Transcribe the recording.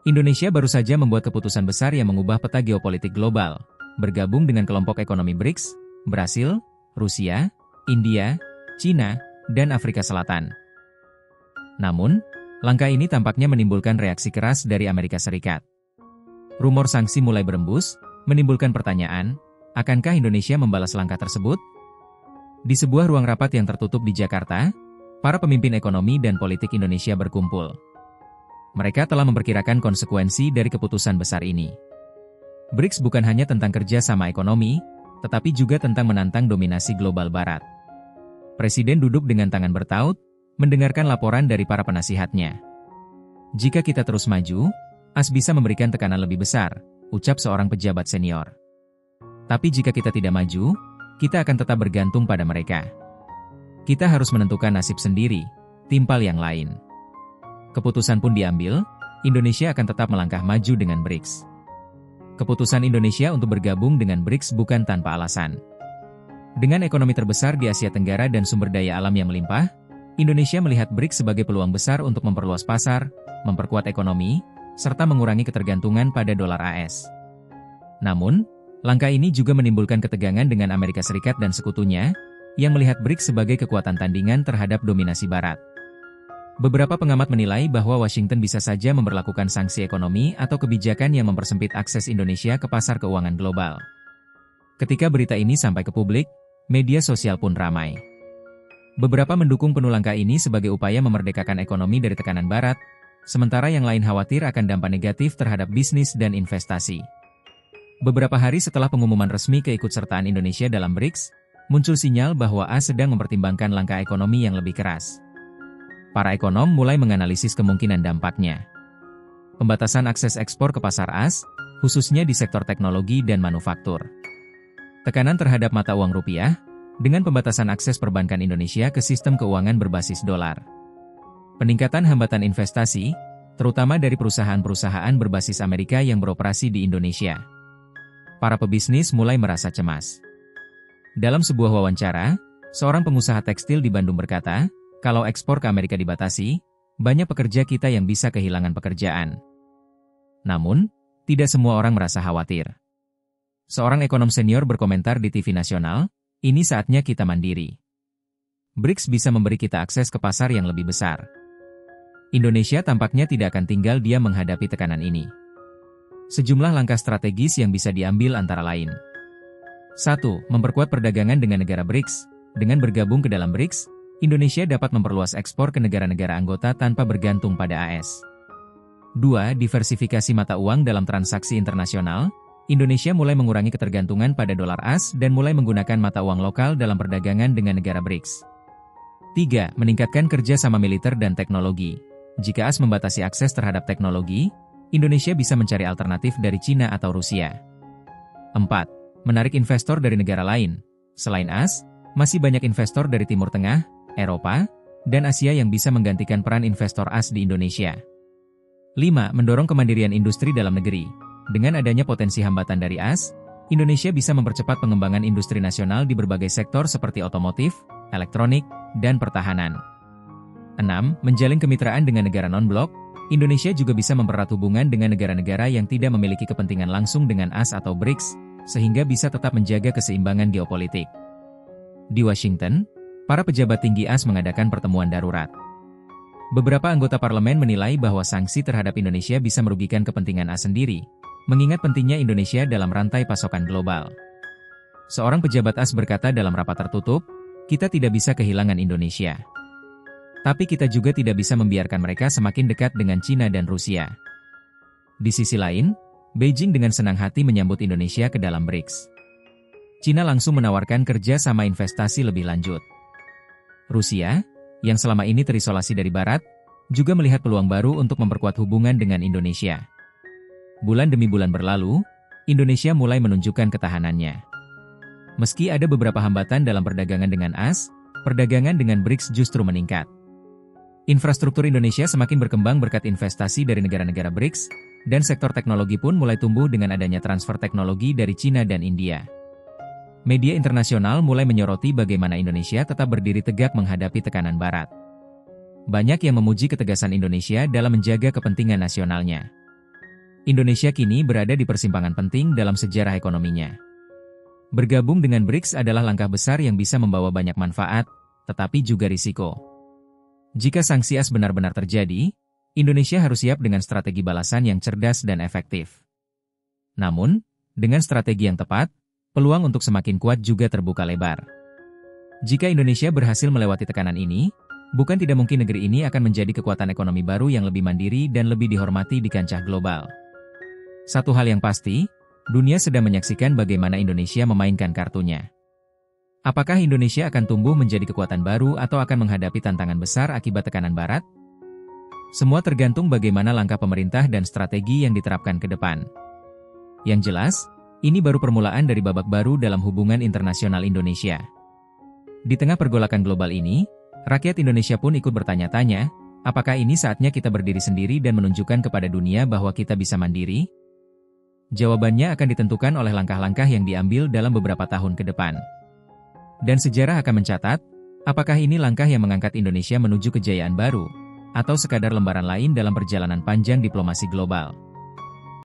Indonesia baru saja membuat keputusan besar yang mengubah peta geopolitik global, bergabung dengan kelompok ekonomi BRICS, Brasil, Rusia, India, China, dan Afrika Selatan. Namun, langkah ini tampaknya menimbulkan reaksi keras dari Amerika Serikat. Rumor sanksi mulai berembus, menimbulkan pertanyaan, akankah Indonesia membalas langkah tersebut? Di sebuah ruang rapat yang tertutup di Jakarta, para pemimpin ekonomi dan politik Indonesia berkumpul. Mereka telah memperkirakan konsekuensi dari keputusan besar ini. BRICS bukan hanya tentang kerja sama ekonomi, tetapi juga tentang menantang dominasi global Barat. Presiden duduk dengan tangan bertaut, mendengarkan laporan dari para penasihatnya. Jika kita terus maju, AS bisa memberikan tekanan lebih besar, ucap seorang pejabat senior. Tapi jika kita tidak maju, kita akan tetap bergantung pada mereka. Kita harus menentukan nasib sendiri, timpal yang lain. Keputusan pun diambil, Indonesia akan tetap melangkah maju dengan BRICS. Keputusan Indonesia untuk bergabung dengan BRICS bukan tanpa alasan. Dengan ekonomi terbesar di Asia Tenggara dan sumber daya alam yang melimpah, Indonesia melihat BRICS sebagai peluang besar untuk memperluas pasar, memperkuat ekonomi, serta mengurangi ketergantungan pada dolar AS. Namun, langkah ini juga menimbulkan ketegangan dengan Amerika Serikat dan sekutunya, yang melihat BRICS sebagai kekuatan tandingan terhadap dominasi Barat. Beberapa pengamat menilai bahwa Washington bisa saja memberlakukan sanksi ekonomi atau kebijakan yang mempersempit akses Indonesia ke pasar keuangan global. Ketika berita ini sampai ke publik, media sosial pun ramai. Beberapa mendukung penuh langkah ini sebagai upaya memerdekakan ekonomi dari tekanan Barat, sementara yang lain khawatir akan dampak negatif terhadap bisnis dan investasi. Beberapa hari setelah pengumuman resmi keikutsertaan Indonesia dalam BRICS, muncul sinyal bahwa AS sedang mempertimbangkan langkah ekonomi yang lebih keras. Para ekonom mulai menganalisis kemungkinan dampaknya. Pembatasan akses ekspor ke pasar AS, khususnya di sektor teknologi dan manufaktur. Tekanan terhadap mata uang rupiah, dengan pembatasan akses perbankan Indonesia ke sistem keuangan berbasis dolar. Peningkatan hambatan investasi, terutama dari perusahaan-perusahaan berbasis Amerika yang beroperasi di Indonesia. Para pebisnis mulai merasa cemas. Dalam sebuah wawancara, seorang pengusaha tekstil di Bandung berkata, kalau ekspor ke Amerika dibatasi, banyak pekerja kita yang bisa kehilangan pekerjaan. Namun, tidak semua orang merasa khawatir. Seorang ekonom senior berkomentar di TV nasional, ini saatnya kita mandiri. BRICS bisa memberi kita akses ke pasar yang lebih besar. Indonesia tampaknya tidak akan tinggal diam menghadapi tekanan ini. Sejumlah langkah strategis yang bisa diambil antara lain. 1. Memperkuat perdagangan dengan negara BRICS. Dengan bergabung ke dalam BRICS, Indonesia dapat memperluas ekspor ke negara-negara anggota tanpa bergantung pada AS. 2. Diversifikasi mata uang dalam transaksi internasional. Indonesia mulai mengurangi ketergantungan pada dolar AS dan mulai menggunakan mata uang lokal dalam perdagangan dengan negara BRICS. 3. Meningkatkan kerja sama militer dan teknologi. Jika AS membatasi akses terhadap teknologi, Indonesia bisa mencari alternatif dari China atau Rusia. 4. Menarik investor dari negara lain. Selain AS, masih banyak investor dari Timur Tengah, Eropa, dan Asia yang bisa menggantikan peran investor AS di Indonesia. 5. Mendorong kemandirian industri dalam negeri. Dengan adanya potensi hambatan dari AS, Indonesia bisa mempercepat pengembangan industri nasional di berbagai sektor seperti otomotif, elektronik, dan pertahanan. 6. Menjalin kemitraan dengan negara non-blok. Indonesia juga bisa mempererat hubungan dengan negara-negara yang tidak memiliki kepentingan langsung dengan AS atau BRICS, sehingga bisa tetap menjaga keseimbangan geopolitik. Di Washington, para pejabat tinggi AS mengadakan pertemuan darurat. Beberapa anggota parlemen menilai bahwa sanksi terhadap Indonesia bisa merugikan kepentingan AS sendiri, mengingat pentingnya Indonesia dalam rantai pasokan global. Seorang pejabat AS berkata dalam rapat tertutup, kita tidak bisa kehilangan Indonesia. Tapi kita juga tidak bisa membiarkan mereka semakin dekat dengan China dan Rusia. Di sisi lain, Beijing dengan senang hati menyambut Indonesia ke dalam BRICS. China langsung menawarkan kerja sama investasi lebih lanjut. Rusia, yang selama ini terisolasi dari Barat, juga melihat peluang baru untuk memperkuat hubungan dengan Indonesia. Bulan demi bulan berlalu, Indonesia mulai menunjukkan ketahanannya. Meski ada beberapa hambatan dalam perdagangan dengan AS, perdagangan dengan BRICS justru meningkat. Infrastruktur Indonesia semakin berkembang berkat investasi dari negara-negara BRICS, dan sektor teknologi pun mulai tumbuh dengan adanya transfer teknologi dari China dan India. Media internasional mulai menyoroti bagaimana Indonesia tetap berdiri tegak menghadapi tekanan Barat. Banyak yang memuji ketegasan Indonesia dalam menjaga kepentingan nasionalnya. Indonesia kini berada di persimpangan penting dalam sejarah ekonominya. Bergabung dengan BRICS adalah langkah besar yang bisa membawa banyak manfaat, tetapi juga risiko. Jika sanksi AS benar-benar terjadi, Indonesia harus siap dengan strategi balasan yang cerdas dan efektif. Namun, dengan strategi yang tepat, peluang untuk semakin kuat juga terbuka lebar. Jika Indonesia berhasil melewati tekanan ini, bukan tidak mungkin negeri ini akan menjadi kekuatan ekonomi baru yang lebih mandiri dan lebih dihormati di kancah global. Satu hal yang pasti, dunia sedang menyaksikan bagaimana Indonesia memainkan kartunya. Apakah Indonesia akan tumbuh menjadi kekuatan baru atau akan menghadapi tantangan besar akibat tekanan Barat? Semua tergantung bagaimana langkah pemerintah dan strategi yang diterapkan ke depan. Yang jelas, ini baru permulaan dari babak baru dalam hubungan internasional Indonesia. Di tengah pergolakan global ini, rakyat Indonesia pun ikut bertanya-tanya, apakah ini saatnya kita berdiri sendiri dan menunjukkan kepada dunia bahwa kita bisa mandiri? Jawabannya akan ditentukan oleh langkah-langkah yang diambil dalam beberapa tahun ke depan. Dan sejarah akan mencatat, apakah ini langkah yang mengangkat Indonesia menuju kejayaan baru, atau sekadar lembaran lain dalam perjalanan panjang diplomasi global.